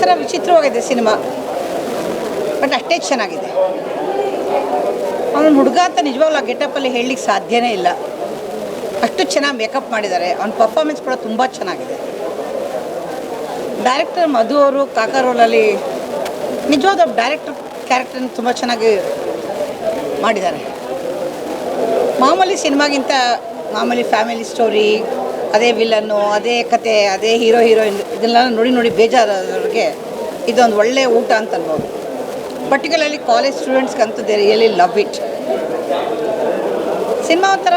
ಒಂಥರ ವಿಚಿತ್ರವಾಗಿದೆ cinema, but ಅಷ್ಟೇ ಚೆನ್ನಾಗಿದೆ. ಅವನು ಹುಡುಗ ಅಂತ ನಿಜವಾಗ್ಲೂ ಆ ಗೆಟಪ್ಪಲ್ಲಿ ಹೇಳಲಿಕ್ಕೆ ಸಾಧ್ಯನೇ ಇಲ್ಲ. ಅಷ್ಟು ಚೆನ್ನಾಗಿ ಮೇಕಪ್ ಮಾಡಿದ್ದಾರೆ. ಅವನ ಪರ್ಫಾರ್ಮೆನ್ಸ್ ಕೂಡ ತುಂಬ ಚೆನ್ನಾಗಿದೆ. ಡೈರೆಕ್ಟರ್ ಮಧು ಅವರು ಕಾಕಾ ರೋಲಲ್ಲಿ ನಿಜವಾದ ಡೈರೆಕ್ಟರ್ ಕ್ಯಾರೆಕ್ಟರ್ನ ತುಂಬ ಚೆನ್ನಾಗಿ ಮಾಡಿದ್ದಾರೆ. ಮಾಮೂಲಿ ಸಿನಿಮಾಗಿಂತ ಮಾಮೂಲಿ ಫ್ಯಾಮಿಲಿ ಸ್ಟೋರಿ, ಅದೇ ವಿಲನ್ನು, ಅದೇ ಕತೆ, ಅದೇ ಹೀರೋಯಿನ್ ಇದೆಲ್ಲ ನೋಡಿ ಬೇಜಾರವ್ರಿಗೆ ಇದೊಂದು ಒಳ್ಳೆಯ ಊಟ ಅಂತ ಅನ್ಬೋದು. ಪರ್ಟಿಕ್ಯುಲರ್ಲಿ ಕಾಲೇಜ್ ಸ್ಟೂಡೆಂಟ್ಸ್ಗಂತೂ they really love it. Cinema ಒಂಥರ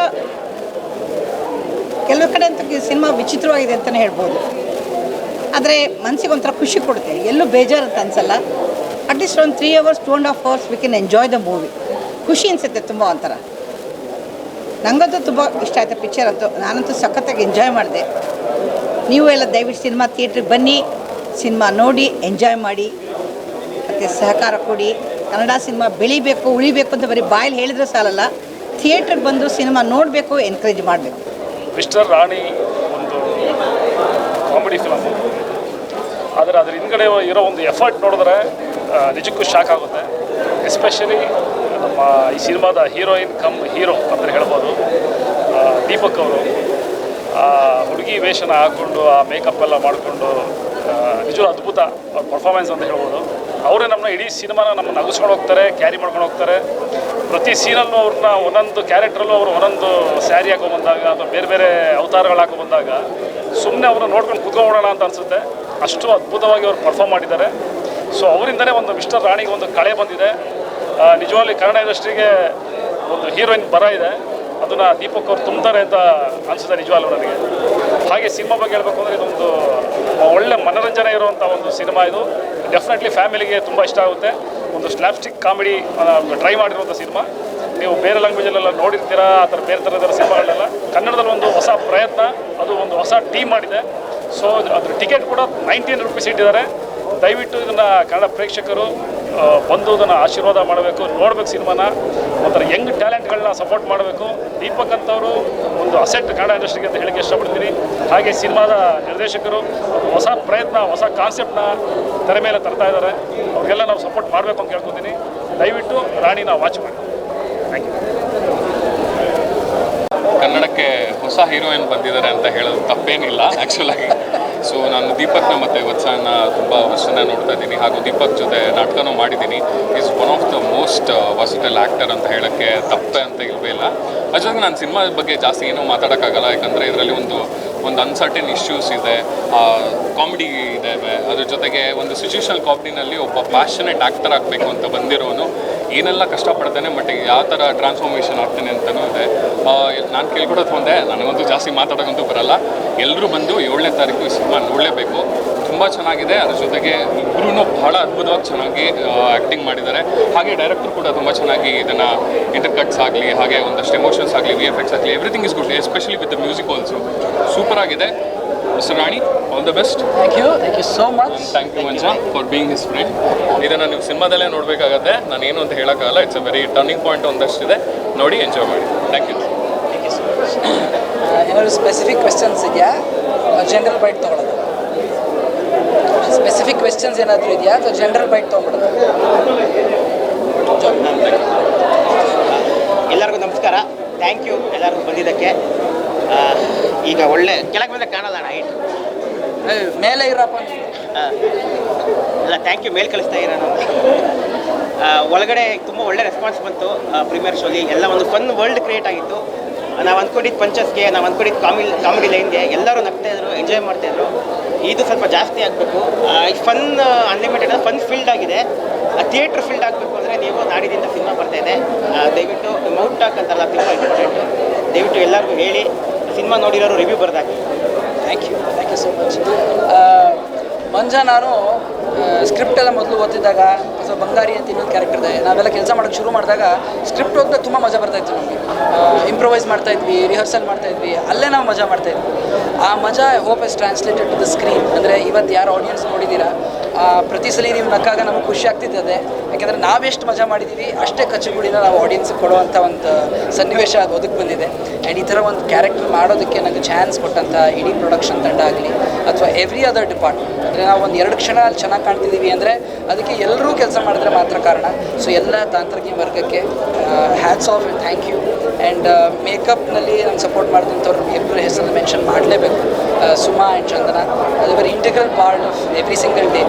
ಕೆಲವು ಕಡೆ ಅಂತ ಸಿನಿಮಾ ವಿಚಿತ್ರವಾಗಿದೆ ಅಂತಲೇ ಹೇಳ್ಬೋದು. ಆದರೆ ಮನಸ್ಸಿಗೆ ಒಂಥರ ಖುಷಿ ಕೊಡುತ್ತೆ, ಎಲ್ಲೂ ಬೇಜಾರು ಅಂತ ಅನಿಸಲ್ಲ. ಅಟ್ಲೀಸ್ಟ್ ಒಂದು 3 hours 2.5 hours we can enjoy the movie. ಖುಷಿ ಅನಿಸುತ್ತೆ ತುಂಬ ಒಂಥರ. ನನಗಂತೂ ತುಂಬ ಇಷ್ಟ ಆಯಿತು ಪಿಕ್ಚರ್ ಅಂತೂ. ನಾನಂತೂ ಸಖತ್ತಾಗಿ ಎಂಜಾಯ್ ಮಾಡಿದೆ. ನೀವು ಎಲ್ಲ ದಯವಿಟ್ಟು ಸಿನಿಮಾ ಥಿಯೇಟ್ರಿಗೆ ಬನ್ನಿ, ಸಿನಿಮಾ ನೋಡಿ ಎಂಜಾಯ್ ಮಾಡಿ, ಮತ್ತು ಸಹಕಾರ ಕೊಡಿ. ಕನ್ನಡ ಸಿನಿಮಾ ಬೆಳಿಬೇಕು ಉಳಿಬೇಕು ಅಂತ ಬರೀ ಬಾಯಲ್ಲಿ ಹೇಳಿದ್ರೆ ಸಾಲಲ್ಲ, ಥಿಯೇಟ್ರಿಗೆ ಬಂದು ಸಿನಿಮಾ ನೋಡಬೇಕು, ಎನ್ಕರೇಜ್ ಮಾಡಬೇಕು. ಮಿಸ್ಟರ್ ರಾಣಿ ಒಂದು ಕಾಮಿಡಿ ಫಿಲಮ್, ಆದರೆ ಅದ್ರ ಹಿಂದ್ಗಡೆ ಇರೋ ಒಂದು ಎಫರ್ಟ್ ನೋಡಿದ್ರೆ ನಿಜಕ್ಕೂ ಶಾಕ್ ಆಗುತ್ತೆ. ಎಸ್ಪೆಷಲಿ ನಮ್ಮ ಈ ಸಿನಿಮಾದ ಹೀರೋಯಿನ್ ಕಮ್ ಹೀರೋ ಅಂತ ಹೇಳ್ಬೋದು, ದೀಪಕ್ ಅವರು ಹುಡುಗಿ ವೇಷನ ಹಾಕ್ಕೊಂಡು ಆ ಮೇಕಪ್ ಎಲ್ಲ ಮಾಡಿಕೊಂಡು ನಿಜವೂ ಅದ್ಭುತ ಅವ್ರ ಪರ್ಫಾರ್ಮೆನ್ಸ್ ಅಂತ ಹೇಳ್ಬೋದು. ಅವರೇ ನಮ್ಮನ್ನ ಇಡೀ ಸಿನಿಮಾನ ನಮ್ಮನ್ನು ನಗಿಸ್ಕೊಂಡು ಹೋಗ್ತಾರೆ, ಕ್ಯಾರಿ ಮಾಡ್ಕೊಂಡು ಹೋಗ್ತಾರೆ. ಪ್ರತಿ ಸೀನಲ್ಲೂ ಅವ್ರನ್ನ ಒಂದೊಂದು ಕ್ಯಾರೆಕ್ಟ್ರಲ್ಲೂ ಅವರು ಒಂದೊಂದು ಸ್ಯಾರಿ ಹಾಕೊಂಡ್ಬಂದಾಗ ಅಥವಾ ಬೇರೆ ಬೇರೆ ಅವತಾರಗಳು ಹಾಕೊಂಡ್ಬಂದಾಗ ಸುಮ್ಮನೆ ಅವ್ರನ್ನ ನೋಡ್ಕೊಂಡು ಕುತ್ಕೊಂಡ್ಬಿಡೋಣ ಅಂತ ಅನಿಸುತ್ತೆ. ಅಷ್ಟು ಅದ್ಭುತವಾಗಿ ಅವ್ರು ಪರ್ಫಾರ್ಮ್ ಮಾಡಿದ್ದಾರೆ. ಸೊ ಅವರಿಂದನೇ ಒಂದು ಮಿಸ್ಟರ್ ರಾಣಿಗೆ ಒಂದು ಕಳೆ ಬಂದಿದೆ. ನಿಜವಾಗ್ಲೂ ಕನ್ನಡ ಇಂಡಸ್ಟ್ರಿಗೆ ಒಂದು ಹೀರೋಯಿನ್ ಬರ ಇದೆ, ಅದನ್ನು ದೀಪಕ್ ಅವ್ರು ತುಂಬ್ತಾರೆ ಅಂತ ಅನಿಸುತ್ತೆ ನಿಜವಾಗ್ಲೂ ನನಗೆ. ಹಾಗೆ ಸಿನಿಮಾ ಬಗ್ಗೆ ಹೇಳಬೇಕು ಅಂದರೆ ಇದೊಂದು ಒಳ್ಳೆ ಮನೋರಂಜನೆ ಇರುವಂಥ ಒಂದು ಸಿನಿಮಾ. ಇದು ಡೆಫಿನೆಟ್ಲಿ ಫ್ಯಾಮಿಲಿಗೆ ತುಂಬ ಇಷ್ಟ ಆಗುತ್ತೆ. ಒಂದು ಸ್ಲ್ಯಾಪ್ಸ್ಟಿಕ್ ಕಾಮಿಡಿ ಟ್ರೈ ಮಾಡಿರುವಂಥ ಸಿನಿಮಾ. ನೀವು ಬೇರೆ ಲ್ಯಾಂಗ್ವೇಜಲ್ಲೆಲ್ಲ ನೋಡಿರ್ತೀರಾ, ಆ ಥರ ಬೇರೆ ಥರದ ಸಿನಿಮಾಗಳೆಲ್ಲ. ಕನ್ನಡದಲ್ಲಿ ಒಂದು ಹೊಸ ಪ್ರಯತ್ನ, ಅದು ಒಂದು ಹೊಸ ಟೀಮ್ ಮಾಡಿದೆ. ಸೊ ಅದ್ರ ಟಿಕೆಟ್ ಕೂಡ 19 rupees ಇಟ್ಟಿದ್ದಾರೆ. ದಯವಿಟ್ಟು ಇದನ್ನು ಕನ್ನಡ ಪ್ರೇಕ್ಷಕರು ಬಂದು ಇದನ್ನು ಆಶೀರ್ವಾದ ಮಾಡಬೇಕು, ನೋಡಬೇಕು ಸಿನಿಮಾನ. ಒಂಥರ ಯಂಗ್ ಟ್ಯಾಲೆಂಟ್ಗಳನ್ನ ಸಪೋರ್ಟ್ ಮಾಡಬೇಕು. ದೀಪಕ್ ಅಂತವರು ಒಂದು ಅಸೆಟ್ ಕನ್ನಡ ಇಂಡಸ್ಟ್ರಿಗೆ ಅಂತ ಹೇಳಿಕ್ಕೆ ಇಷ್ಟಪಡ್ತೀನಿ. ಹಾಗೆ ಸಿನಿಮಾದ ನಿರ್ದೇಶಕರು ಹೊಸ ಪ್ರಯತ್ನ, ಹೊಸ ಕಾನ್ಸೆಪ್ಟ್ನ ತೆರೆ ಮೇಲೆ ತರ್ತಾ ಇದ್ದಾರೆ. ಅವ್ರಿಗೆಲ್ಲ ನಾವು ಸಪೋರ್ಟ್ ಮಾಡಬೇಕು ಅಂತ ಕೇಳ್ಕೊತೀನಿ. ದಯವಿಟ್ಟು ರಾಣಿನ ವಾಚ್ ಮಾಡಿ. Thank you. ಕನ್ನಡಕ್ಕೆ ಹೊಸ ಹೀರೋಯಿನ್ ಬಂದಿದ್ದಾರೆ ಅಂತ ಹೇಳೋದು ತಪ್ಪೇನಿಲ್ಲ ಆ್ಯಕ್ಚುಲಾಗಿ. ಸೊ ನಾನು ದೀಪಕ್ನ ಮತ್ತು ವತ್ಸನ ತುಂಬ ವರ್ಷನ ನೋಡ್ತಾ ಇದ್ದೀನಿ, ಹಾಗೂ ದೀಪಕ್ ಜೊತೆ ನಾಟಕನೂ ಮಾಡಿದ್ದೀನಿ. Is one of the most versatile actor ಅಂತ ಹೇಳೋಕ್ಕೆ ತಪ್ಪೆ ಅಂತ ಇಲ್ಲವೇ ಇಲ್ಲ. ಅದ್ರ ಜೊತೆಗೆ ನಾನು ಸಿನಿಮಾ ಬಗ್ಗೆ ಜಾಸ್ತಿ ಏನೂ ಮಾತಾಡೋಕ್ಕಾಗಲ್ಲ, ಯಾಕಂದರೆ ಇದರಲ್ಲಿ ಒಂದು ಅನ್ಸರ್ಟನ್ ಇಶ್ಯೂಸ್ ಇದೆ, ಕಾಮಿಡಿ ಇದ್ದಾವೆ. ಅದ್ರ ಜೊತೆಗೆ ಒಂದು ಸಿಚುವೇಷನಲ್ ಕಾಮಿಡಿನಲ್ಲಿ ಒಬ್ಬ ಪ್ಯಾಷನೇಟ್ ಆ್ಯಕ್ಟರ್ ಆಗಬೇಕು ಅಂತ ಬಂದಿರೋನು ಏನೆಲ್ಲ ಕಷ್ಟಪಡ್ತಾನೆ, ಬಟ್ ಯಾವ ಥರ ಟ್ರಾನ್ಸ್ಫಾರ್ಮೇಷನ್ ಆಗ್ತಾನೆ ಅಂತಲೂ ಇದೆ. ನಾನು ಕೇಳ್ಕೊಡೋದು ಒಂದೇ, ನನಗಂತೂ ಜಾಸ್ತಿ ಮಾತಾಡೋಕ್ಕಂತೂ ಬರಲ್ಲ. ಎಲ್ಲರೂ ಬಂದು 7ನೇ ತಾರೀಕು ಈ ಸಿನಿಮಾ ನೋಡಲೇಬೇಕು. ತುಂಬ ಚೆನ್ನಾಗಿದೆ. ಅದ್ರ ಜೊತೆಗೆ ಇಬ್ಬರೂ ಬಹಳ ಅದ್ಭುತವಾಗಿ ಚೆನ್ನಾಗಿ ಆ್ಯಕ್ಟಿಂಗ್ ಮಾಡಿದ್ದಾರೆ. ಹಾಗೆ ಡೈರೆಕ್ಟರ್ ಕೂಡ ತುಂಬ ಚೆನ್ನಾಗಿ ಇದನ್ನು ಇಂಟರ್ಕಟ್ಸ್ ಆಗಲಿ, ಹಾಗೆ ಒಂದಷ್ಟು ಎಮೋಷನ್ಸ್ ಆಗಲಿ, VFX ಆಗಲಿ, everything is good, especially with the music also super ಆಗಿದೆ. Mister Rani, all the best. Thank you so much. Thank you Manja for being his friend. ಇದನ್ನು ನೀವು ಸಿನಿಮಾದಲ್ಲೇ ನೋಡಬೇಕಾಗತ್ತೆ. ನಾನು ಏನು ಅಂತ ಹೇಳೋಕ್ಕಾಗಲ್ಲ. It's a very turning point ಒಂದಷ್ಟಿದೆ. ನೋಡಿ ಎಂಜಾಯ್ ಮಾಡಿ. Thank you. ಏನಾದರೂ ಸ್ಪೆಸಿಫಿಕ್ ಕ್ವೆಶ್ಚನ್ಸ್ ಇದೆಯಾ, ಜನರಲ್ ಬೈಟ್ ತೊಗೊಳ್ಳೋದು? ಸ್ಪೆಸಿಫಿಕ್ ಕ್ವೆಶ್ಚನ್ಸ್ ಏನಾದರೂ ಇದೆಯಾ ಅಥವಾ ಜನರಲ್ ಬೈಟ್ ತೊಗೊಂಬಿಡೋದು? ಎಲ್ಲರಿಗೂ ನಮಸ್ಕಾರ. ಥ್ಯಾಂಕ್ ಯು ಎಲ್ಲರಿಗೂ ಬಂದಿದ್ದಕ್ಕೆ. ಈಗ ಒಳ್ಳೆ ಕೆಳಗೆ ಬಂದರೆ ಕಾಣಲ್ಲ ಅಣ್ಣ, ಹೈಟ್ ಮೇಲೆ ಇರಪ್ಪ. ಅಲ್ಲ, ಥ್ಯಾಂಕ್ ಯು, ಮೇಲೆ ಕಳಿಸ್ತಾ ಇರೋಣ. ಒಳಗಡೆ ತುಂಬ ಒಳ್ಳೆ ರೆಸ್ಪಾನ್ಸ್ ಬಂತು. ಪ್ರೀಮಿಯರ್ ಶೋಲಿ ಎಲ್ಲ ಒಂದು ಫನ್ ವರ್ಲ್ಡ್ ಕ್ರಿಯೇಟ್ ಆಗಿತ್ತು. ನಾವು ಅಂದ್ಕೊಂಡಿದ್ದು ಪಂಚಸ್ಗೆ, ನಾವು ಅಂದ್ಕೊಂಡಿದ್ದು ಕಾಮಿಡಿ ಲೈನ್ಗೆ ಎಲ್ಲರೂ ನಗ್ತಾಯಿದ್ರು, ಎಂಜಾಯ್ ಮಾಡ್ತಾಯಿದ್ರು. ಇದು ಸ್ವಲ್ಪ ಜಾಸ್ತಿ ಆಗಬೇಕು. ಫನ್ ಅನ್ಲಿಮಿಟೆಡ್ ಫನ್ ಫೀಲ್ಡ್ ಆಗಿದೆ. ಥಿಯೇಟ್ರ್ ಫೀಲ್ಡ್ ಆಗಬೇಕು ಅಂದರೆ ನೀವು ನಾಡಿದಿಂದ ಸಿನಿಮಾ ಬರ್ತಾಯಿದೆ. ದಯವಿಟ್ಟು ಮೌಟ್ ಟಾಕ್ ಅಂತಲ್ಲ, ತುಂಬ ಇಂಪಾರ್ಟೆಂಟು. ದಯವಿಟ್ಟು ಎಲ್ಲರಿಗೂ ಹೇಳಿ, ಸಿನಿಮಾ ನೋಡಿರೋರು ರಿವ್ಯೂ ಬರ್ದಾಕಿ. Thank you so much. Manja, ನಾನು ಸ್ಕ್ರಿಪ್ಟ್ ಎಲ್ಲ ಮೊದಲು ಓದ್ತಿದ್ದಾಗ ಅಥವಾ ಬಂಗಾರಿ ಅಂತ ಇನ್ನೊಂದು ಕ್ಯಾರೆಕ್ಟರ್ ಇದೆ, ನಾವೆಲ್ಲ ಕೆಲಸ ಮಾಡೋಕ್ಕೆ ಶುರು ಮಾಡಿದಾಗ ಸ್ಕ್ರಿಪ್ಟ್ ಓದಿದಾಗ ತುಂಬ ಮಜಾ ಬರ್ತಾಯಿತ್ತು ನಮಗೆ. ಇಂಪ್ರೊವೈಸ್ ಮಾಡ್ತಾಯಿದ್ವಿ, ರಿಹರ್ಸಲ್ ಮಾಡ್ತಾಯಿದ್ವಿ, ಅಲ್ಲೇ ನಾವು ಮಜಾ ಮಾಡ್ತಾಯಿದ್ವಿ. ಆ ಮಜಾ I hope is translated to the screen. ಅಂದರೆ ಇವತ್ತು ಯಾರು ಆಡಿಯನ್ಸ್ ನೋಡಿದ್ದೀರಾ ಪ್ರತಿ ಸಲ ನೀವು ನಕ್ಕಾಗ ನಮಗೆ ಖುಷಿ ಆಗ್ತಿದ್ದದೆ. ಯಾಕೆಂದರೆ ನಾವೆಷ್ಟು ಮಜಾ ಮಾಡಿದ್ದೀವಿ ಅಷ್ಟೇ ಕಚ್ಚುಗುಡಿನ ನಾವು ಆಡಿಯನ್ಸ್ಗೆ ಕೊಡುವಂಥ ಒಂದು ಸನ್ನಿವೇಶ ಅದು ಒದಗಿ ಬಂದಿದೆ. ಆ್ಯಂಡ್ ಈ ಥರ ಒಂದು ಕ್ಯಾರೆಕ್ಟರ್ ಮಾಡೋದಕ್ಕೆ ನನಗೆ ಚಾನ್ಸ್ ಕೊಟ್ಟಂಥ ಇಡೀ ಪ್ರೊಡಕ್ಷನ್ ತಂಡ ಆಗಲಿ ಅಥವಾ ಎವ್ರಿ ಅದರ್ ಡಿಪಾರ್ಟ್ಮೆಂಟ್, ಅಂದರೆ ನಾವು ಒಂದು 2 ಕ್ಷಣ ಅಲ್ಲಿ ಚೆನ್ನಾಗಿ ಕಾಣ್ತಿದ್ದೀವಿ ಅಂದರೆ ಅದಕ್ಕೆ ಎಲ್ಲರೂ ಕೆಲಸ ಮಾಡಿದ್ರೆ ಮಾತ್ರ ಕಾರಣ. ಸೊ ಎಲ್ಲ ತಾಂತ್ರಿಕ ವರ್ಗಕ್ಕೆ hats off and thank you. And ಮೇಕಪ್ನಲ್ಲಿ ನಂಗೆ ಸಪೋರ್ಟ್ ಮಾಡಿದಂಥವ್ರು ಇಬ್ಬರ ಹೆಸರು ಮೆನ್ಷನ್ ಮಾಡಲೇಬೇಕು, ಸುಮಾ ಆ್ಯಂಡ್ ಚಂದನ. ಅದು very integral part of every single day.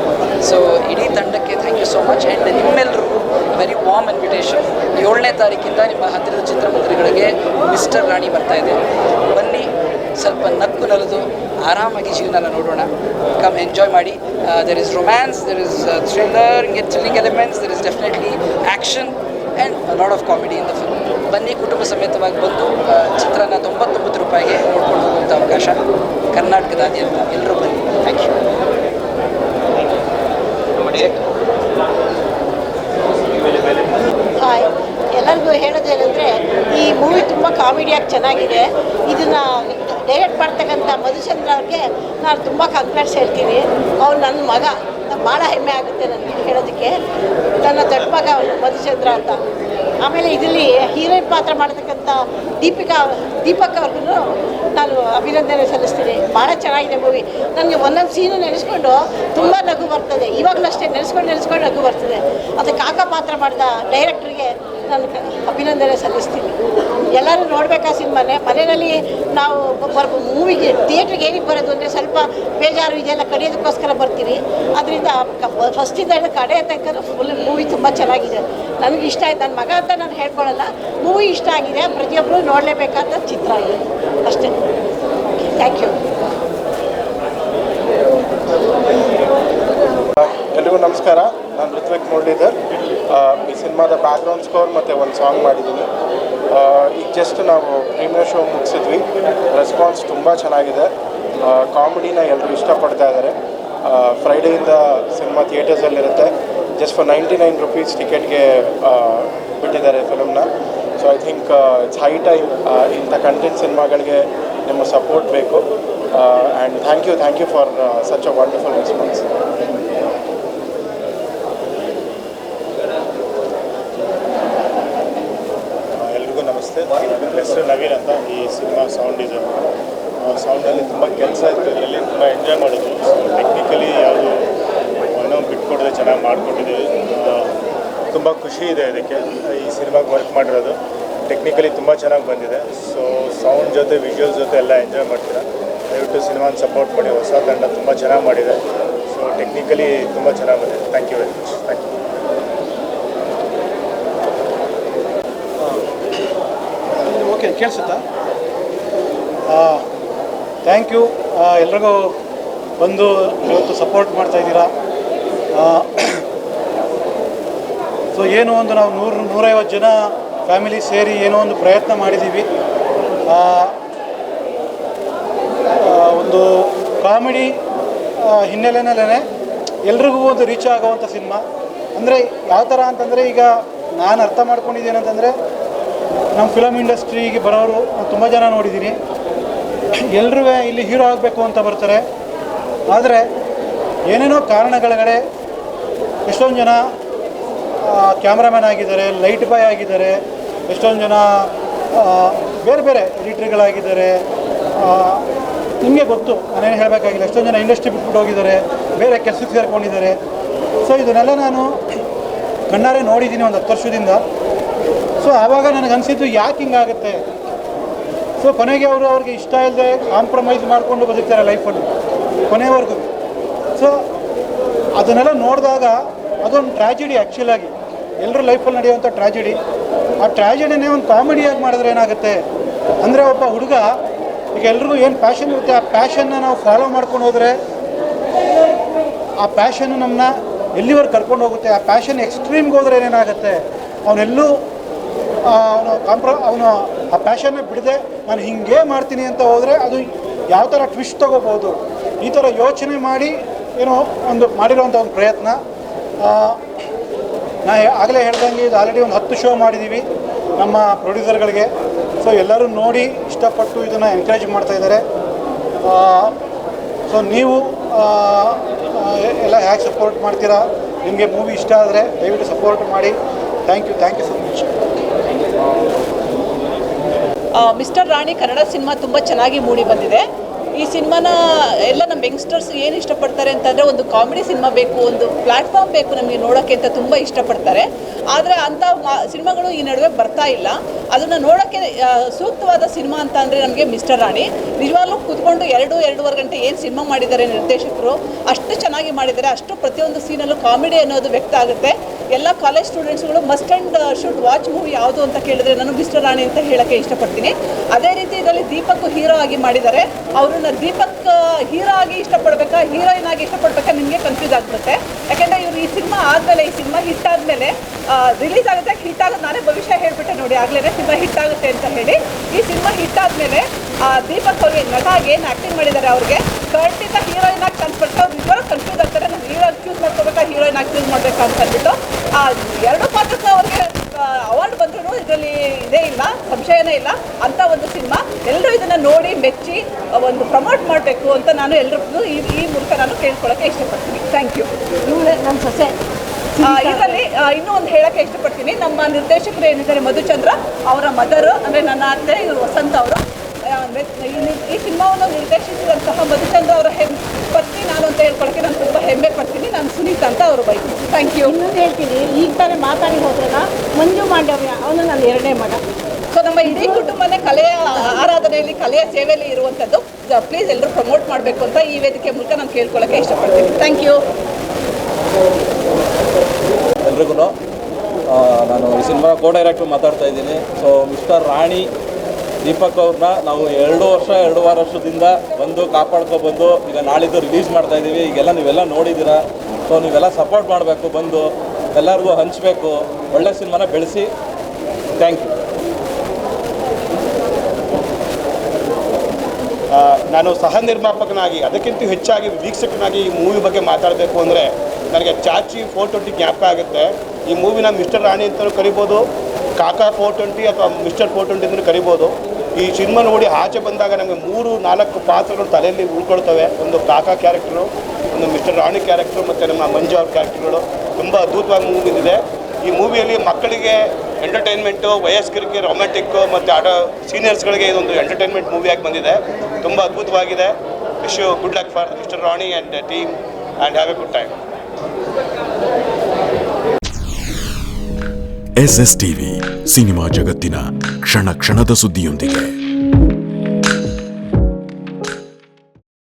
So ಇಡೀ ತಂಡಕ್ಕೆ thank you so much. And ನಿಮ್ಮೆಲ್ಲರಿಗೂ ವೆರಿ ವಾರ್ಮ್ ಇನ್ವಿಟೇಷನ್. 7ನೇ ತಾರೀಕಿಂದ ನಿಮ್ಮ ಹತ್ತಿರದ ಚಿತ್ರಮಂದಿರಗಳಿಗೆ ಮಿಸ್ಟರ್ ರಾಣಿ ಬರ್ತಾ ಇದೆ. ಬನ್ನಿ, ಸ್ವಲ್ಪ ನಕ್ಕು ನಲಿದು ಆರಾಮಾಗಿ ಜೀವನ ನೋಡೋಣ. ಕಮ್ ಎಂಜಾಯ್ ಮಾಡಿ. There is romance, there is thriller, thrilling elements, there is definitely action and lot of comedy in the film. ಬನ್ನಿ, ಕುಟುಂಬ ಸಮೇತವಾಗಿ ಬಂದು ಚಿತ್ರನ 99 ರೂಪಾಯಿಗೆ ನೋಡ್ಕೊಂಡು ಹೋಗುವಂಥ ಅವಕಾಶ ಕರ್ನಾಟಕದಾದ್ಯಂತ. ಎಲ್ಲರೂ ಬನ್ನಿ. Thank you. ಹಾಯ್, ಎಲ್ಲರಿಗೂ ಹೇಳೋದೇನೆಂದರೆ ಈ ಮೂವಿ ತುಂಬ ಕಾಮಿಡಿಯಾಗಿ ಚೆನ್ನಾಗಿದೆ. ಇದನ್ನು ಡೈರೆಕ್ಟ್ ಮಾಡ್ತಕ್ಕಂಥ ಮಧುಚಂದ್ರ ಅವ್ರಿಗೆ ನಾನು ತುಂಬ ಕಂಗ್ರಾಟ್ಸ್ ಹೇಳ್ತೀನಿ. ಅವ್ನು ನನ್ನ ಮಗ, ಭಾಳ ಹೆಮ್ಮೆ ಆಗುತ್ತೆ ನನಗೆ ಹೇಳೋದಕ್ಕೆ. ನನ್ನ ದೊಡ್ಡ ಮಗ ಅವನು ಮಧುಚಂದ್ರ ಅಂತ. ಆಮೇಲೆ ಇದರಲ್ಲಿ ಹೀರೋಯಿನ್ ಪಾತ್ರ ಮಾಡ್ತಕ್ಕಂಥ ದೀಪಕ್ ಅವ್ರಿಗೂ ನಾನು ಅಭಿನಂದನೆ ಸಲ್ಲಿಸ್ತೀನಿ. ಭಾಳ ಚೆನ್ನಾಗಿದೆ ಮೂವಿ. ನನಗೆ ಒಂದೊಂದು ಸೀನು ನೆನೆಸ್ಕೊಂಡು ತುಂಬ ನಗು ಬರ್ತದೆ. ಇವಾಗಲೂ ಅಷ್ಟೇ ನೆನೆಸ್ಕೊಂಡು ನಗು ಬರ್ತದೆ. ಅದು ಕಾಕ ಪಾತ್ರ ಮಾಡಿದ ಡೈರೆಕ್ಟ್ರಿಗೆ ನಾನು ಅಭಿನಂದನೆ ಸಲ್ಲಿಸ್ತೀನಿ. ಎಲ್ಲರೂ ನೋಡಬೇಕಾ ಸಿನಿಮಾನೆ. ಮನೆಯಲ್ಲಿ ನಾವು ಮೂವಿಗೆ ಥಿಯೇಟ್ರಿಗೆ ಏನಕ್ಕೆ ಬರೋದು ಅಂದರೆ ಸ್ವಲ್ಪ ಬೇಜಾರು ಇದೆಲ್ಲ ಕಡಿಯೋದಕ್ಕೋಸ್ಕರ ಬರ್ತೀವಿ. ಅದರಿಂದ ಫಸ್ಟಿಂದ ಹಿಡಿದು ಕಡೆ ತನಕ ಫುಲ್ ಮೂವಿ ತುಂಬ ಚೆನ್ನಾಗಿದೆ. ನನಗೆ ಇಷ್ಟ ಆಯ್ತು. ನನ್ನ ಮಗ ಅಂತ ನಾನು ಹೇಳ್ಕೊಳ್ಳಲ್ಲ, ಮೂವಿ ಇಷ್ಟ ಆಗಿದೆ. ಪ್ರತಿಯೊಬ್ಬರು ನೋಡಲೇಬೇಕಾದ ಚಿತ್ರ ಇದೆ ಅಷ್ಟೇ. Thank you. ಎಲ್ರಿಗೂ ನಮಸ್ಕಾರ. ನಾನು ಋತ್ವಿಕ್ ಮುರಳೀಧರ್. ಈ ಸಿನಿಮಾದ ಬ್ಯಾಕ್ಗ್ರೌಂಡ್ ಸ್ಕೋರ್ ಮತ್ತು ಒಂದು ಸಾಂಗ್ ಮಾಡಿದ್ದೀನಿ. ಈಗ ಜಸ್ಟ್ ನಾವು ಪ್ರೀಮಿಯರ್ ಶೋ ಮುಗಿಸಿದ್ವಿ. ರೆಸ್ಪಾನ್ಸ್ ತುಂಬ ಚೆನ್ನಾಗಿದೆ. ಕಾಮಿಡಿನ ಎಲ್ಲರೂ ಇಷ್ಟಪಡ್ತಾ ಇದ್ದಾರೆ. ಫ್ರೈಡೆಯಿಂದ ಸಿನಿಮಾ ಥಿಯೇಟರ್ಸಲ್ಲಿರುತ್ತೆ. ಜಸ್ಟ್ ಫಾರ್ 99 ರೂಪೀಸ್ ಟಿಕೆಟ್ಗೆ ಬಿಟ್ಟಿದ್ದಾರೆ ಫಿಲಮ್ನ. So I think it's high time. ಇಂಥ ಕಂಟೆಂಟ್ ಸಿನಿಮಾಗಳಿಗೆ ನಿಮ್ಮ ಸಪೋರ್ಟ್ ಬೇಕು. And thank you for such a wonderful response. ಎಲ್ರಿಗೂ ನಮಸ್ತೆ. ನನ್ನ ಹೆಸರು ನವೀನ್ ಅಂತ. ಈ ಸಿನಿಮಾ ಸೌಂಡ್ ಡಿಸೈನ್. ಸೌಂಡಲ್ಲಿ ತುಂಬ ಕೆಲಸ ಇತ್ತು. ಇದರಲ್ಲಿ ತುಂಬ ಎಂಜಾಯ್ ಮಾಡಿದ್ವಿ. ಟೆಕ್ನಿಕಲಿ ಯಾವುದು ಏನೋ ಬಿಟ್ಕೊಡದೆ ಚೆನ್ನಾಗಿ ಮಾಡಿಕೊಟ್ಟಿದ್ದೀವಿ. ತುಂಬ ಖುಷಿ ಇದೆ ಇದಕ್ಕೆ. ಈ ಸಿನಿಮಾಗೆ ವರ್ಕ್ ಮಾಡಿರೋದು ಟೆಕ್ನಿಕಲಿ ತುಂಬ ಚೆನ್ನಾಗಿ ಬಂದಿದೆ. ಸೊ ಸೌಂಡ್ ಜೊತೆ ವಿಜುವಲ್ಸ್ ಜೊತೆ ಎಲ್ಲ ಎಂಜಾಯ್ ಮಾಡ್ತೀರಾ. ದಯವಿಟ್ಟು ಸಿನಿಮಾನ ಸಪೋರ್ಟ್ ಮಾಡಿ. ಹೊಸ ತಂಡ ತುಂಬ ಚೆನ್ನಾಗಿ ಮಾಡಿದೆ. ಸೊ ಟೆಕ್ನಿಕಲಿ ತುಂಬ ಚೆನ್ನಾಗಿ ಬಂದಿದೆ. Thank you very much. Thank you. Okay, ಕೇಳಿಸುತ್ತಾ? Thank you. ಎಲ್ರಿಗೂ ಬಂದು ಇವತ್ತು ಸಪೋರ್ಟ್ ಮಾಡ್ತಾಯಿದ್ದೀರಾ. ಸೊ ಏನೋ ಒಂದು ನಾವು 100-150 ಜನ ಫ್ಯಾಮಿಲಿ ಸೇರಿ ಏನೋ ಒಂದು ಪ್ರಯತ್ನ ಮಾಡಿದ್ದೀವಿ. ಒಂದು ಕಾಮಿಡಿ ಹಿನ್ನೆಲೆಯಲ್ಲೇ ಎಲ್ರಿಗೂ ಒಂದು ರೀಚ್ ಆಗೋವಂಥ ಸಿನಿಮಾ. ಅಂದರೆ ಯಾವ ಥರ ಅಂತಂದರೆ, ಈಗ ನಾನು ಅರ್ಥ ಮಾಡ್ಕೊಂಡಿದ್ದೇನೆ ಅಂತಂದರೆ, ನಮ್ಮ ಫಿಲಮ್ ಇಂಡಸ್ಟ್ರಿಗೆ ಬರೋರು ತುಂಬ ಜನ ನೋಡಿದ್ದೀನಿ. ಎಲ್ಲರೂ ಇಲ್ಲಿ ಹೀರೋ ಆಗಬೇಕು ಅಂತ ಬರ್ತಾರೆ. ಆದರೆ ಏನೇನೋ ಕಾರಣಗಳಗಡೆ ಎಷ್ಟೊಂದು ಜನ ಕ್ಯಾಮ್ರಾಮ್ಯಾನ್ ಆಗಿದ್ದಾರೆ, ಲೈಟ್ ಬಾಯ್ ಆಗಿದ್ದಾರೆ, ಎಷ್ಟೊಂದು ಜನ ಬೇರೆ ಬೇರೆ ಎಡಿಟರ್ಗಳಾಗಿದ್ದಾರೆ. ನಿಮಗೆ ಗೊತ್ತು, ನಾನೇನು ಹೇಳಬೇಕಾಗಿಲ್ಲ. ಎಷ್ಟೊಂದು ಜನ ಇಂಡಸ್ಟ್ರಿ ಬಿಟ್ಬಿಟ್ಟು ಹೋಗಿದ್ದಾರೆ, ಬೇರೆ ಕೆಲಸಕ್ಕೆ ಸೇರ್ಕೊಂಡಿದ್ದಾರೆ. ಸೊ ಇದನ್ನೆಲ್ಲ ನಾನು ಕಣ್ಣಾರೆ ನೋಡಿದ್ದೀನಿ ಒಂದು 10 ವರ್ಷದಿಂದ. ಸೊ ಆವಾಗ ನನಗನ್ಸಿದ್ದು ಯಾಕೆ ಹಿಂಗಾಗುತ್ತೆ. ಸೊ ಕೊನೆಗೆ ಅವ್ರಿಗೆ ಇಷ್ಟ ಇಲ್ಲದೆ ಕಾಂಪ್ರಮೈಸ್ ಮಾಡಿಕೊಂಡು ಬದುಕ್ತಾರೆ ಲೈಫಲ್ಲಿ ಕೊನೆವರೆಗೂ. ಸೊ ಅದನ್ನೆಲ್ಲ ನೋಡಿದಾಗ ಅದೊಂದು ಟ್ರ್ಯಾಜಿಡಿ. ಆ್ಯಕ್ಚುಲಾಗಿ ಎಲ್ಲರ ಲೈಫಲ್ಲಿ ನಡೆಯುವಂಥ ಟ್ರ್ಯಾಜಿಡಿ. ಆ ಟ್ರ್ಯಾಜಿಡಿನೇ ಒಂದು ಕಾಮಿಡಿಯಾಗಿ ಮಾಡಿದ್ರೆ ಏನಾಗುತ್ತೆ ಅಂದರೆ, ಒಬ್ಬ ಹುಡುಗ ಈಗ ಎಲ್ರಿಗೂ ಏನು ಪ್ಯಾಷನ್ ಇರುತ್ತೆ, ಆ ಪ್ಯಾಷನ್ನ ನಾವು ಫಾಲೋ ಮಾಡ್ಕೊಂಡು ಹೋದರೆ ಆ ಪ್ಯಾಷನ್ನು ನಮ್ಮನ್ನ ಎಲ್ಲಿವರೆಗೆ ಕರ್ಕೊಂಡು ಹೋಗುತ್ತೆ. ಆ ಪ್ಯಾಷನ್ ಎಕ್ಸ್ಟ್ರೀಮ್ಗೆ ಹೋದರೆ ಏನೇನಾಗುತ್ತೆ, ಅವನೆಲ್ಲೂ ಅವನು ಆ ಪ್ಯಾಷನ್ನೇ ಬಿಡದೆ ನಾನು ಹಿಂಗೇ ಮಾಡ್ತೀನಿ ಅಂತ ಹೋದರೆ ಅದು ಯಾವ ಥರ ಟ್ವಿಸ್ಟ್ ತೊಗೋಬೋದು. ಈ ಥರ ಯೋಚನೆ ಮಾಡಿ ಏನೋ ಒಂದು ಮಾಡಿರೋವಂಥ ಒಂದು ಪ್ರಯತ್ನ. ನಾ ಆಗಲೇ ಹೇಳ್ದಂಗೆ ಇದು ಆಲ್ರೆಡಿ ಒಂದು 10 ಶೋ ಮಾಡಿದ್ದೀವಿ ನಮ್ಮ ಪ್ರೊಡ್ಯೂಸರ್ಗಳಿಗೆ. ಸೊ ಎಲ್ಲರೂ ನೋಡಿ ಇಷ್ಟಪಟ್ಟು ಇದನ್ನು ಎನ್ಕರೇಜ್ ಮಾಡ್ತಾಯಿದ್ದಾರೆ. ಸೊ ನೀವು ಎಲ್ಲ ಹೇಗೆ ಸಪೋರ್ಟ್ ಮಾಡ್ತೀರಾ. ನಿಮಗೆ ಮೂವಿ ಇಷ್ಟ ಆದರೆ ದಯವಿಟ್ಟು ಸಪೋರ್ಟ್ ಮಾಡಿ. Thank you so much. Mister Rani Kannada cinema ತುಂಬ ಚೆನ್ನಾಗಿ ಮೂಡಿ ಬಂದಿದೆ. ಈ ಸಿನಿಮಾನ ಎಲ್ಲ ನಮ್ಮ ಯಂಗ್ಸ್ಟರ್ಸ್ ಏನು ಇಷ್ಟಪಡ್ತಾರೆ ಅಂತಂದರೆ ಒಂದು ಕಾಮಿಡಿ ಸಿನಿಮಾ ಬೇಕು, ಒಂದು ಪ್ಲ್ಯಾಟ್ಫಾರ್ಮ್ ಬೇಕು ನಮಗೆ ನೋಡೋಕ್ಕೆ ಅಂತ ತುಂಬ ಇಷ್ಟಪಡ್ತಾರೆ. ಆದರೆ ಅಂಥ ಸಿನಿಮಾಗಳು ಈ ನಡುವೆ ಬರ್ತಾ ಇಲ್ಲ. ಅದನ್ನು ನೋಡೋಕ್ಕೆ ಸೂಕ್ತವಾದ ಸಿನಿಮಾ ಅಂತ ಅಂದರೆ ನಮಗೆ ಮಿಸ್ಟರ್ ರಾಣಿ. ನಿಜವಾಗ್ಲೂ ಕೂತ್ಕೊಂಡು 2-2.5 ಗಂಟೆ ಏನು ಸಿನಿಮಾ ಮಾಡಿದ್ದಾರೆ ನಿರ್ದೇಶಕರು, ಅಷ್ಟು ಚೆನ್ನಾಗಿ ಮಾಡಿದ್ದಾರೆ. ಅಷ್ಟು ಪ್ರತಿಯೊಂದು ಸೀನಲ್ಲೂ ಕಾಮಿಡಿ ಅನ್ನೋದು ವ್ಯಕ್ತ ಆಗುತ್ತೆ. ಎಲ್ಲ ಕಾಲೇಜ್ ಸ್ಟೂಡೆಂಟ್ಸ್ಗಳು must and should watch movie ಯಾವುದು ಅಂತ ಕೇಳಿದ್ರೆ ನಾನು ಮಿಸ್ಟರ್ ರಾಣಿ ಅಂತ ಹೇಳೋಕ್ಕೆ ಇಷ್ಟಪಡ್ತೀನಿ. ಅದೇ ರೀತಿ ಇದರಲ್ಲಿ ದೀಪಕ್ ಹೀರೋ ಆಗಿ ಮಾಡಿದ್ದಾರೆ. ಅವ್ರನ್ನ ದೀಪಕ್ ಹೀರೋ ಆಗಿ ಇಷ್ಟಪಡಬೇಕಾ, ಹೀರೋಯಿನ್ ಆಗಿ ಇಷ್ಟಪಡಬೇಕಾ ನಿಮಗೆ ಕನ್ಫ್ಯೂಸ್ ಆಗ್ಬಿಡುತ್ತೆ. ಯಾಕೆಂದರೆ ಇವರು ಈ ಸಿನಿಮಾ ಆದಮೇಲೆ, ಈ ಸಿನಿಮಾ ಹಿಟ್ ಆದಮೇಲೆ ರಿಲೀಸ್ ಆಗುತ್ತೆ, ಹಿಟ್ ಆಗುತ್ತೆ. ನಾನೇ ಭವಿಷ್ಯ ಹೇಳಿಬಿಟ್ಟೆ ನೋಡಿ ಆಗಲೇ ಸಿನಿಮಾ ಹಿಟ್ ಆಗುತ್ತೆ ಅಂತ ಹೇಳಿ. ಈ ಸಿನಿಮಾ ಹಿಟ್ ಆದಮೇಲೆ ದೀಪಕ್ ಅವ್ರಿಗೆ ನಟ ಆಗಿ ಏನು ಆ್ಯಕ್ಟಿಂಗ್ ಮಾಡಿದ್ದಾರೆ ಅವ್ರಿಗೆ ಖಂಡಿತ ಹೀರೋಯಿನ್ ಆಗಿ ಕನ್ಸ್ಬಿಟ್ಟು ಅವ್ರು ನಿಜವಾಗ್ಲೂ ಕನ್ಫ್ಯೂಸ್ ಆಗ್ತಾರೆ. ನಾನು ಹೀರೋ ಚೂಸ್ ಮಾಡ್ಕೋಬೇಕಾ, ಹೀರೋಯಿನ್ ಆಗಿ ಚೂಸ್ ಮಾಡಬೇಕಾ ಅಂತ ಅಂದ್ಬಿಟ್ಟು ಎರಡು ಪಾತ್ರಕ್ಕೆ ಅವ್ರಿಗೆ ಅವಾರ್ಡ್ ಬಂದರೂ ಇದರಲ್ಲಿ ಇದೇ ಇಲ್ಲ, ಸಂಶಯನೇ ಇಲ್ಲ. ಅಂಥ ಒಂದು ಸಿನಿಮಾ ಎಲ್ಲರೂ ಇದನ್ನು ನೋಡಿ ಮೆಚ್ಚಿ ಒಂದು ಪ್ರಮೋಟ್ ಮಾಡಬೇಕು ಅಂತ ನಾನು ಎಲ್ರಿಗೂ ಈ ಮೂಲಕ ನಾನು ಕೇಳ್ಕೊಳ್ಳೋಕ್ಕೆ ಇಷ್ಟಪಡ್ತೀನಿ. Thank you. ನನ್ನ ಸೊಸೆ ಇದರಲ್ಲಿ ಇನ್ನೂ ಒಂದು ಹೇಳೋಕ್ಕೆ ಇಷ್ಟಪಡ್ತೀನಿ. ನಮ್ಮ ನಿರ್ದೇಶಕರು ಏನಿದ್ದಾರೆ ಮಧುಚಂದ್ರ, ಅವರ ಮದರು ಅಂದರೆ ನನ್ನ ಅತ್ತೆ, ಇವರು ವಸಂತ ಅವರು. ಈ ಸಿನಿಮಾವನ್ನು ನಿರ್ದೇಶಿಸಿದಂತಹ ಮಧುಚಂದ್ರ ಅವರ ಪತ್ನಿ ನಾನು ಅಂತ ಹೇಳ್ಕೊಳ್ಳೋಕ್ಕೆ ನಾನು ತುಂಬ ಹೆಮ್ಮೆ ಪಡ್ತೀನಿ. ನಾನು ಸುನೀತಾ ಅಂತ ಅವರು ಬೈತೀನಿ. Thank you. ಇನ್ನೊಂದು ಹೇಳ್ತೀನಿ, ಈಗ ತಾನೇ ಮಾತಾಡಿ ಹೋದ್ರಲ್ಲ ಮಂಜು ಮಾಂಡವ್ಯ, ಅವನು ನನ್ನ 2ನೇ ಮಗ. ಸೊ ನಮ್ಮ ಇಡೀ ಕುಟುಂಬನೇ ಕಲೆಯ ಆರಾಧನೆಯಲ್ಲಿ, ಕಲೆಯ ಸೇವೆಯಲ್ಲಿ ಇರುವಂಥದ್ದು. ಪ್ಲೀಸ್ ಎಲ್ಲರೂ ಪ್ರಮೋಟ್ ಮಾಡಬೇಕು ಅಂತ ಈ ವೇದಿಕೆ ಮೂಲಕ ನಾನು ಕೇಳ್ಕೊಳ್ಳೋಕ್ಕೆ ಇಷ್ಟಪಡ್ತೀನಿ. Thank you. ಎಲ್ರಿಗೂ ನಾನು ಈ ಸಿನಿಮಾ ಕೋ ಡೈರೆಕ್ಟ್ರು ಮಾತಾಡ್ತಾ ಇದ್ದೀನಿ. ಸೊ ಮಿಸ್ಟರ್ ರಾಣಿ ದೀಪಕ್ ಅವ್ರನ್ನ ನಾವು 2-2.5 ವರ್ಷದಿಂದ ಬಂದು ಕಾಪಾಡ್ಕೊಬಂದು ಈಗ ನಾಳಿದ್ದು ರಿಲೀಸ್ ಮಾಡ್ತಾ ಇದ್ದೀವಿ. ಈಗೆಲ್ಲ ನೀವೆಲ್ಲ ನೋಡಿದ್ದೀರಾ. ಸೊ ನೀವೆಲ್ಲ ಸಪೋರ್ಟ್ ಮಾಡಬೇಕು, ಬಂದು ಎಲ್ಲರಿಗೂ ಹಂಚಬೇಕು, ಒಳ್ಳೆ ಸಿನಿಮಾನ ಬೆಳೆಸಿ. Thank you. ನಾನು ಸಹ ನಿರ್ಮಾಪಕನಾಗಿ ಅದಕ್ಕಿಂತ ಹೆಚ್ಚಾಗಿ ವೀಕ್ಷಕನಾಗಿ ಈ ಮೂವಿ ಬಗ್ಗೆ ಮಾತಾಡಬೇಕು ಅಂದರೆ ನನಗೆ ಚಾಚಿ 420 ಜ್ಞಾಪಕ ಆಗುತ್ತೆ. ಈ ಮೂವಿನ ಮಿಸ್ಟರ್ ರಾಣಿ ಅಂತಲೂ ಕರಿಬೋದು, ಕಾಕಾ 420 ಅಥವಾ ಮಿಸ್ಟರ್ 420 ಅಂತಲೂ ಕರಿಬೋದು. ಈ ಸಿನಿಮಾ ನೋಡಿ ಆಚೆ ಬಂದಾಗ ನಮಗೆ 3-4 ಪಾತ್ರಗಳು ತಲೆಯಲ್ಲಿ ಉಳ್ಕೊಳ್ತವೆ. ಒಂದು ಕಾಕಾ ಕ್ಯಾರೆಕ್ಟರು, ಒಂದು ಮಿಸ್ಟರ್ ರಾಣಿ ಕ್ಯಾರೆಕ್ಟರು ಮತ್ತು ನಮ್ಮ ಮಂಜು ಅವ್ರ ಕ್ಯಾರೆಕ್ಟರ್ಗಳು ತುಂಬ ಅದ್ಭುತವಾಗಿ ಮೂವಿ ಇದೆ. ಈ ಮೂವಿಯಲ್ಲಿ ಮಕ್ಕಳಿಗೆ ಎಂಟರ್ಟೈನ್ಮೆಂಟು, ವಯಸ್ಕರಿಗೆ ರೊಮ್ಯಾಂಟಿಕ್ಕು ಮತ್ತು ಸೀನಿಯರ್ಸ್ಗಳಿಗೆ ಇದೊಂದು ಎಂಟರ್ಟೈನ್ಮೆಂಟ್ ಮೂವಿಯಾಗಿ ಬಂದಿದೆ. ತುಂಬ ಅದ್ಭುತವಾಗಿದೆ. Wish you good luck for mister Rani and team and have a good time. SSTV cinema ಜಗತ್ತಿನ ಕ್ಷಣ ಕ್ಷಣದ ಸುದ್ದಿಯೊಂದಿಗೆ.